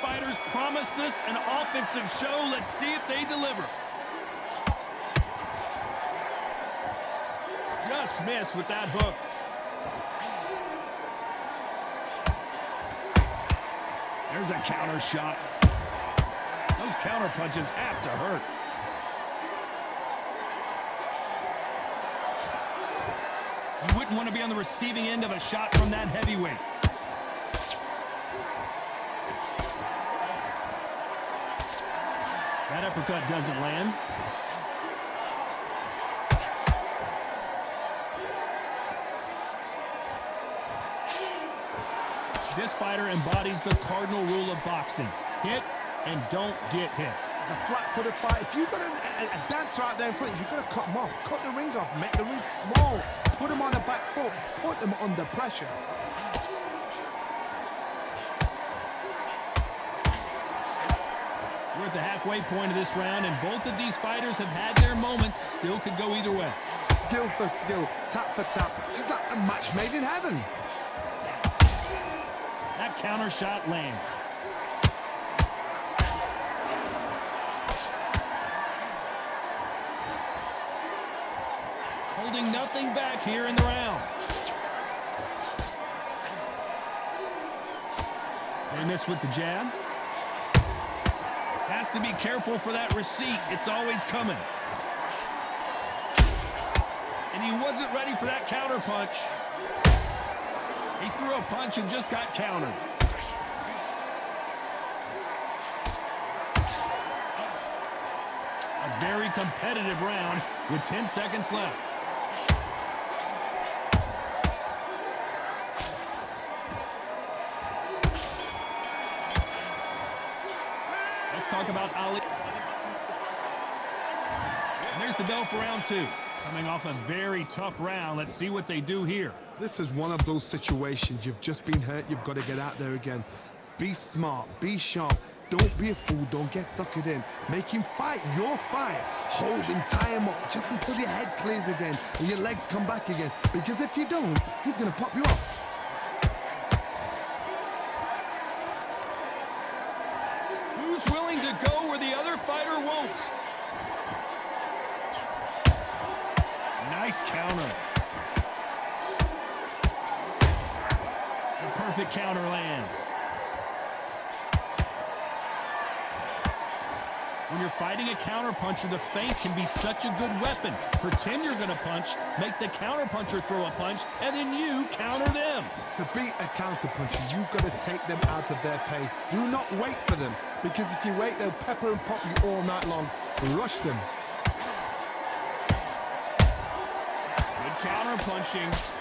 fighters promised us an offensive show. Let's see if they deliver. Just missed with that hook. There's a counter shot. Those counter punches have to hurt. You wouldn't want to be on the receiving end of a shot from that heavyweight. That uppercut doesn't land. This fighter embodies the cardinal rule of boxing. Hit and don't get hit. It's a flat-footed fight. If you've got a dancer out there in front, you've got to cut him off. Cut the ring off. Make the ring small. Put him on the back foot. Put him under pressure. We're at the halfway point of this round, and both of these fighters have had their moments. Still could go either way. Skill for skill. Tap for tap. Just like a match made in heaven. That counter shot lands. Holding nothing back here in the round. They miss with the jab. Has to be careful for that receipt. It's always coming. And he wasn't ready for that counter punch. He threw a punch and just got countered. A very competitive round with 10 seconds left. Let's talk about Ali. And there's the bell for round two. Coming off a very tough round. Let's see what they do here. This is one of those situations. You've just been hurt. You've got to get out there again. Be smart. Be sharp. Don't be a fool. Don't get suckered in. Make him fight your fight. Hold him. Tie him up just until your head clears again and your legs come back again. Because if you don't, he's going to pop you off. Who's willing to go where the other fighter won't? Nice counter. The perfect counter lands. When you're fighting a counterpuncher, the feint can be such a good weapon. Pretend you're going to punch, make the counterpuncher throw a punch, and then you counter them. To beat a counterpuncher, you've got to take them out of their pace. Do not wait for them, because if you wait, they'll pepper and pop you all night long. Rush them. Good counterpunching.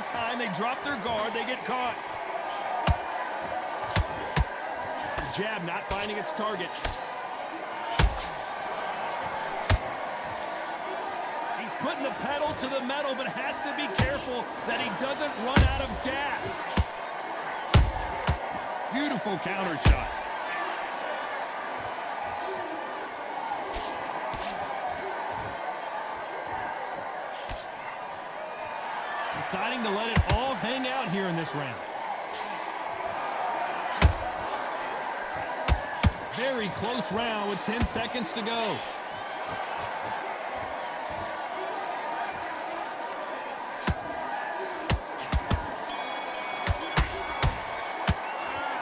Time they drop their guard, they get caught. His jab not finding its target. He's putting the pedal to the metal, but has to be careful that he doesn't run out of gas. Beautiful counter shot. Deciding to let it all hang out here in this round. Very close round with 10 seconds to go.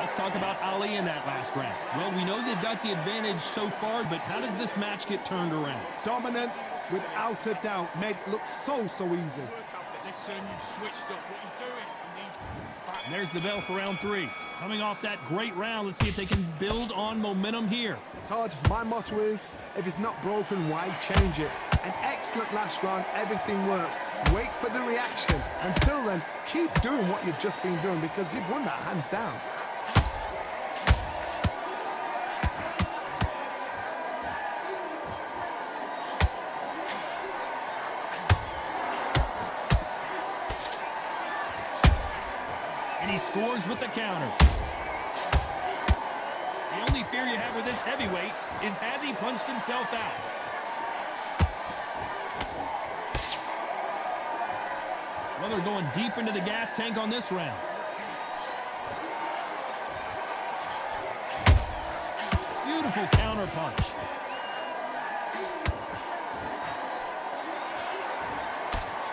Let's talk about Ali in that last round. Well, we know they've got the advantage so far, but how does this match get turned around? Dominance, without a doubt, made it look so easy. Listen, you've switched up what you're doing. And there's the bell for round three. Coming off that great round, let's see if they can build on momentum here. Todd, my motto is, if it's not broken, why change it? An excellent last round, everything works. Wait for the reaction. Until then, keep doing what you've just been doing because you've won that hands down. And he scores with the counter. The only fear you have with this heavyweight is has he punched himself out? Well, they're going deep into the gas tank on this round. Beautiful counter punch.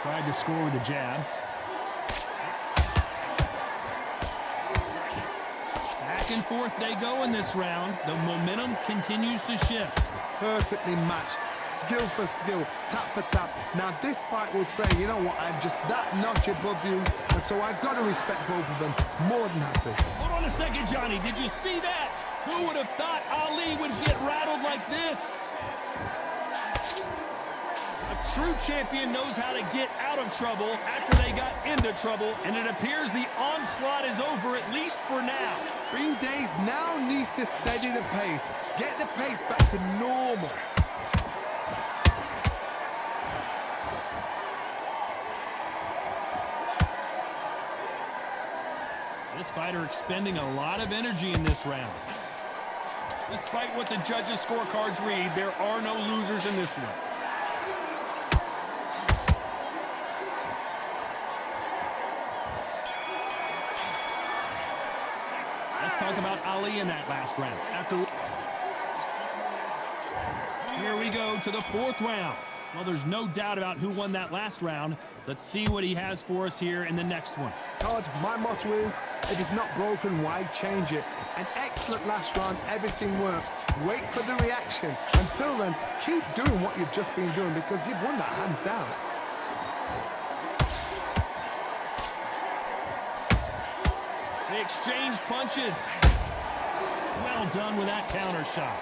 Tried to score with a jab. Back and forth they go in this round. The momentum continues to shift. Perfectly matched. Skill for skill, tap for tap. Now this fight will say, you know what, I'm just that notch above you, and so I've got to respect both of them. More than happy. Hold on a second, Johnny. Did you see that? Who would have thought Ali would get rattled like this? A true champion knows how to get out of trouble after they got into trouble, and it appears the onslaught is over, at least for now. Green Days now needs to steady the pace, get the pace back to normal. This fighter expending a lot of energy in this round. Despite what the judges' scorecards read, there are no losers in this one. Let's talk about Ali in that last round. Here we go to the fourth round. Well, there's no doubt about who won that last round. Let's see what he has for us here in the next one. Todd, my motto is, if it's not broken, why change it? An excellent last round, everything works. Wait for the reaction. Until then, keep doing what you've just been doing because you've won that hands down. They exchange punches. Well done with that counter shot.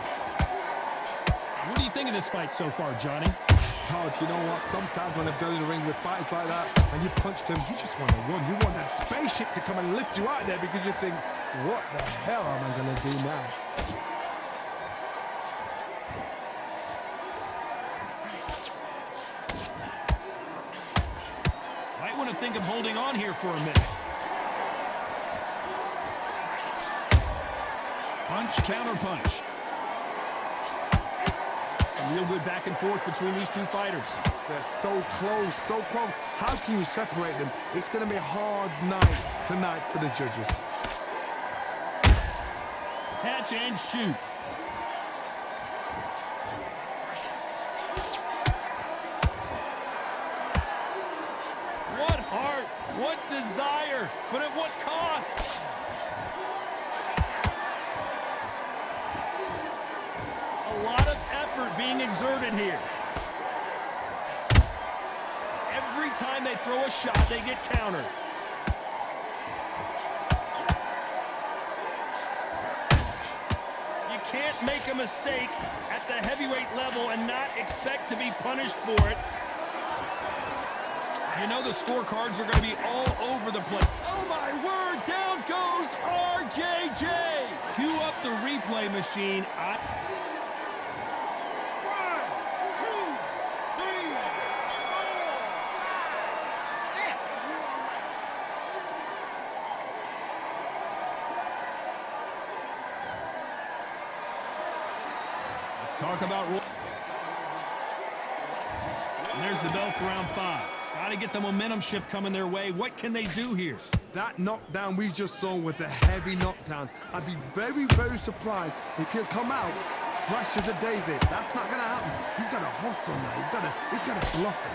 What do you think of this fight so far, Johnny? Todd, you know what? Sometimes when I go to the ring with fights like that and you punch them, you just want to run. You want that spaceship to come and lift you out there because you think, what the hell am I going to do now? Might want to think of holding on here for a minute. Punch, counter punch. Real good back and forth between these two fighters. They're so close, so close. How can you separate them? It's going to be a hard night tonight for the judges. Catch and shoot. What heart, what desire, but at what cost? A lot of effort being exerted here. Every time they throw a shot, they get countered. You can't make a mistake at the heavyweight level and not expect to be punished for it. You know the scorecards are going to be all over the place. Oh my word, down goes RJJ. Cue up the replay machine. Talk about... And there's the bell for round 5. Got to get the momentum shift coming their way. What can they do here? That knockdown we just saw was a heavy knockdown. I'd be very, very surprised if he'll come out fresh as a daisy. That's not going to happen. He's got to hustle now. He's got to bluff him.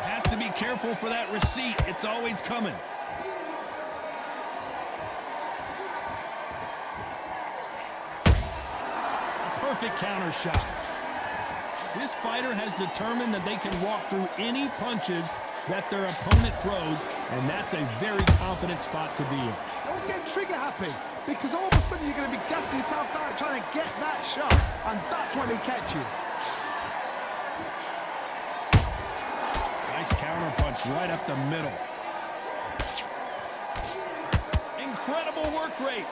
Has to be careful for that receipt. It's always coming. Perfect counter shot. This fighter has determined that they can walk through any punches that their opponent throws, and that's a very confident spot to be in. Don't get trigger happy, because all of a sudden you're going to be gassing yourself out trying to get that shot, and that's when they catch you. Nice counter punch right up the middle. Incredible work rate.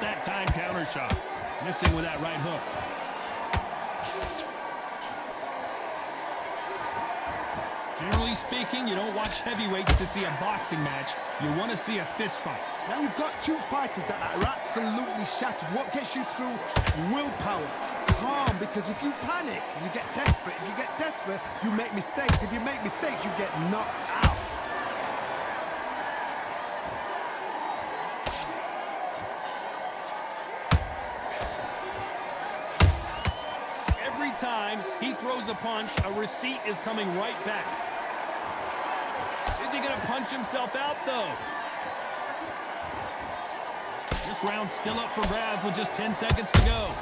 That time counter shot. Missing with that right hook. Generally speaking, you don't watch heavyweights to see a boxing match. You want to see a fist fight. Now you've got two fighters that are absolutely shattered. What gets you through? Willpower. Calm, because if you panic, you get desperate. If you get desperate, you make mistakes. If you make mistakes, you get knocked out. Every time he throws a punch, a receipt is coming right back. Is he going to punch himself out, though? This round's still up for grabs with just 10 seconds to go.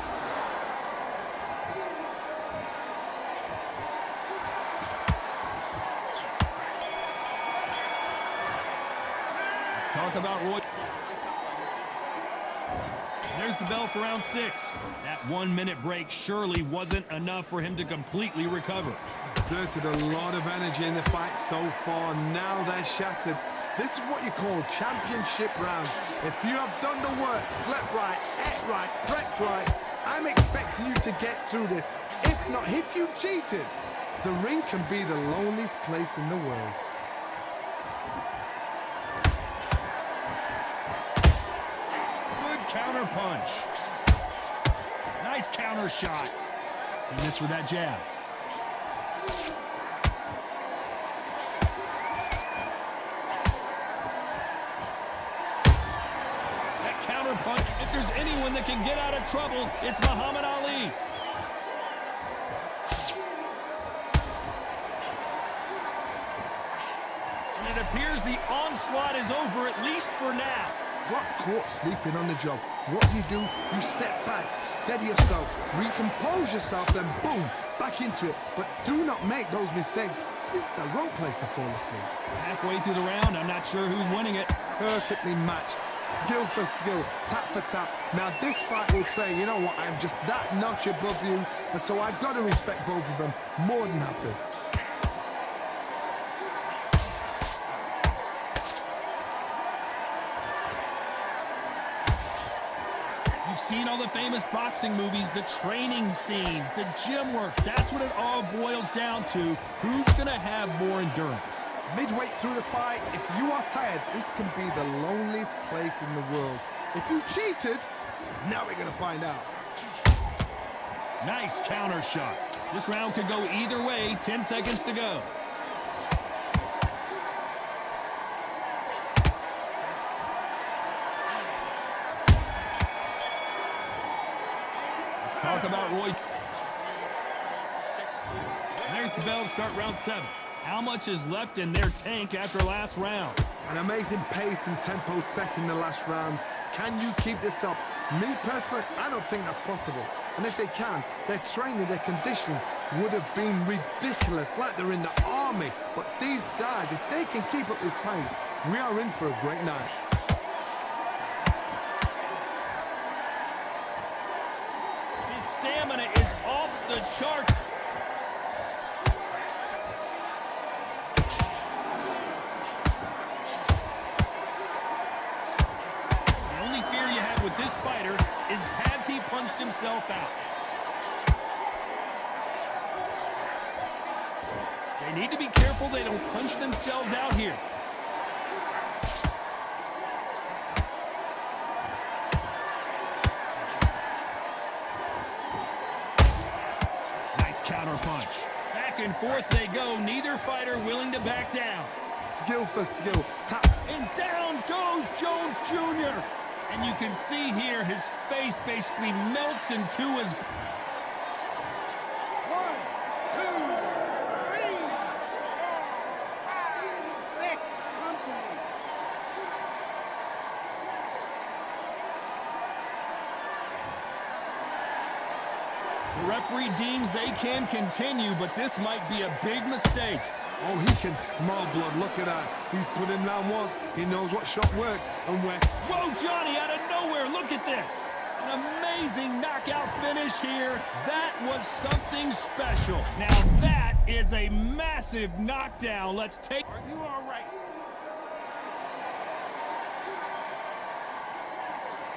Let's talk about Roy. There's the bell for round 6. That 1-minute break surely wasn't enough for him to completely recover. Exerted a lot of energy in the fight so far. Now they're shattered. This is what you call championship rounds. If you have done the work, slept right, ate right, prepped right, I'm expecting you to get through this. If not, if you've cheated, the ring can be the loneliest place in the world. Good counter punch. Nice counter shot. He missed with that jab. Punch. If there's anyone that can get out of trouble, it's Muhammad Ali. And it appears the onslaught is over, at least for now. Got caught sleeping on the job. What do? You step back, steady yourself, recompose yourself, then boom, back into it. But do not make those mistakes. This is the wrong place to fall asleep. Halfway through the round, I'm not sure who's winning it. Perfectly matched. Skill for skill, tap for tap. Now this fight will say, you know what, I'm just that notch above you, and so I've got to respect both of them more than happy. You've seen all the famous boxing movies, the training scenes, the gym work. That's what it all boils down to. Who's going to have more endurance? Midway through the fight, if you are tired, this can be the loneliest place in the world. If you cheated, now we're going to find out. Nice counter shot. This round could go either way. 10 seconds to go. Let's talk about Roy. There's the bell to start round 7. How much is left in their tank after last round? An amazing pace and tempo set in the last round. Can you keep this up? Me personally, I don't think that's possible. And if they can, their training, their conditioning would have been ridiculous, like they're in the army. But these guys, if they can keep up this pace, we are in for a great night. His stamina is off the charts. With this fighter is, has he punched himself out? They need to be careful they don't punch themselves out here. Nice counter punch. Back and forth they go, neither fighter willing to back down. Skill for skill, tap. And down goes Jones Jr. And you can see here his face basically melts into his... 1, 2, 3, 4, 5, 6. Come to me. The referee deems they can continue, but this might be a big mistake. Oh, he can smell blood. Look at that. He's put in round once. He knows what shot works and where. Whoa, Johnny, out of nowhere. Look at this. An amazing knockout finish here. That was something special. Now that is a massive knockdown. Let's take... Are you all right?